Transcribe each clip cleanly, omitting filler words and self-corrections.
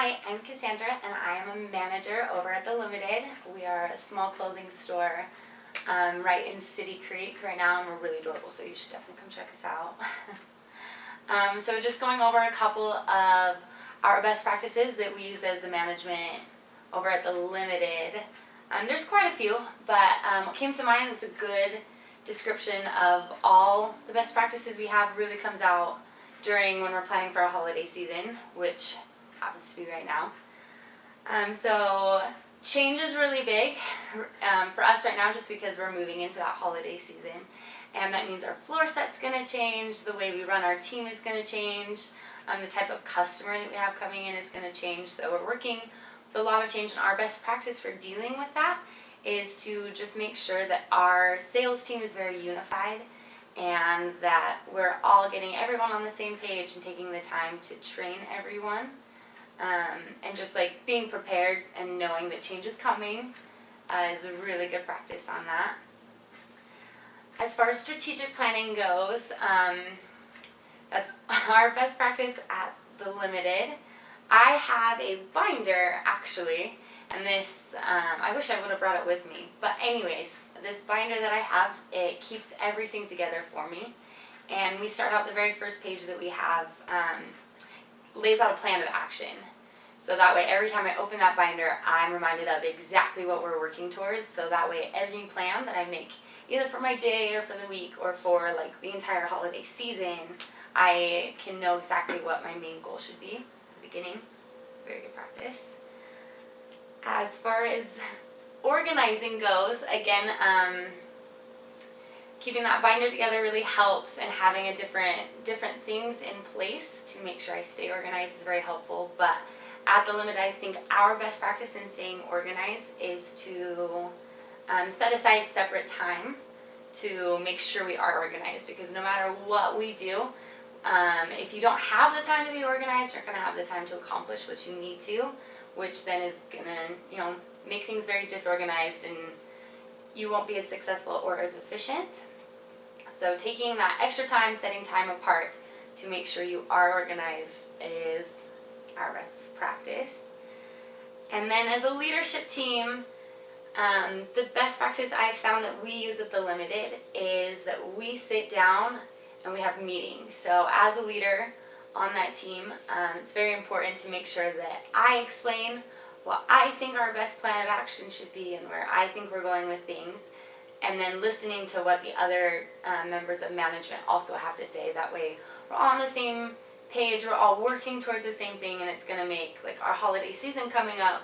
Hi, I'm Cassandra, and I am a manager over at The Limited. We are a small clothing store right in City Creek right now, and we're really adorable, so you should definitely come check us out. So just going over a couple of our best practices that we use as a management over at The Limited. There's quite a few, but what came to mind that's a good description of all the best practices we have really comes out during when we're planning for a holiday season, which happens to be right now. So change is really big for us right now just because we're moving into that holiday season. And that means our floor set's going to change, the way we run our team is going to change, the type of customer that we have coming in is going to change. So we're working with a lot of change, and our best practice for dealing with that is to just make sure that our sales team is very unified and that we're all getting everyone on the same page and taking the time to train everyone. And just like being prepared and knowing that change is coming is a really good practice on that. As far as strategic planning goes, that's our best practice at The Limited. I have a binder actually, and this, I wish I would have brought it with me, but anyways, this binder that I have, it keeps everything together for me. And we start out the very first page that we have lays out a plan of action. So that way every time I open that binder, I'm reminded of exactly what we're working towards. So that way every plan that I make, either for my day or for the week or for like the entire holiday season, I can know exactly what my main goal should be at the beginning. Very good practice. As far as organizing goes, again, keeping that binder together really helps, and having a different things in place to make sure I stay organized is very helpful. But at The Limit, I think our best practice in staying organized is to set aside separate time to make sure we are organized, because no matter what we do, if you don't have the time to be organized, you're going to have the time to accomplish what you need to, which then is going to, make things very disorganized, and you won't be as successful or as efficient. So taking that extra time, setting time apart to make sure you are organized is our best practice. And then as a leadership team, the best practice I've found that we use at The Limited is that we sit down and we have meetings. So as a leader on that team, it's very important to make sure that I explain what I think our best plan of action should be and where I think we're going with things, and then listening to what the other members of management also have to say. That way we're all on the same page, we're all working towards the same thing, and it's going to make like our holiday season coming up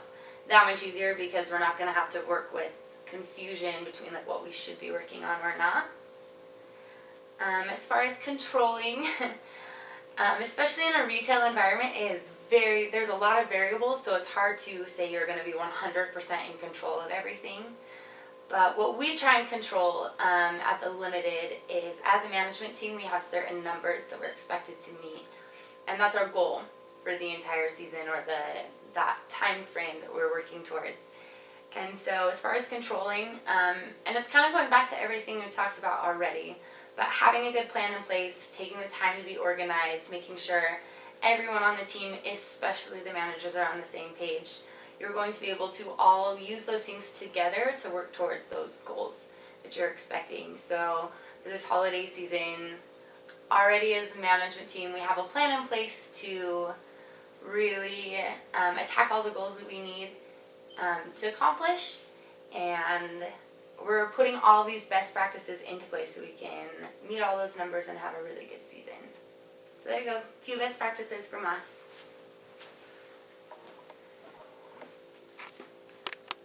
that much easier, because we're not going to have to work with confusion between like what we should be working on or not. As far as controlling, especially in a retail environment, there's a lot of variables, so it's hard to say you're going to be 100% in control of everything. But what we try and control at The Limited is, as a management team, we have certain numbers that we're expected to meet, and that's our goal for the entire season, or that time frame that we're working towards. And so as far as controlling, and it's kind of going back to everything we talked about already, but having a good plan in place, taking the time to be organized, making sure everyone on the team, especially the managers, are on the same page, you're going to be able to all use those things together to work towards those goals that you're expecting. So for this holiday season, already as a management team, we have a plan in place to really attack all the goals that we need to accomplish, and we're putting all these best practices into place so we can meet all those numbers and have a really good season. So there you go, a few best practices from us.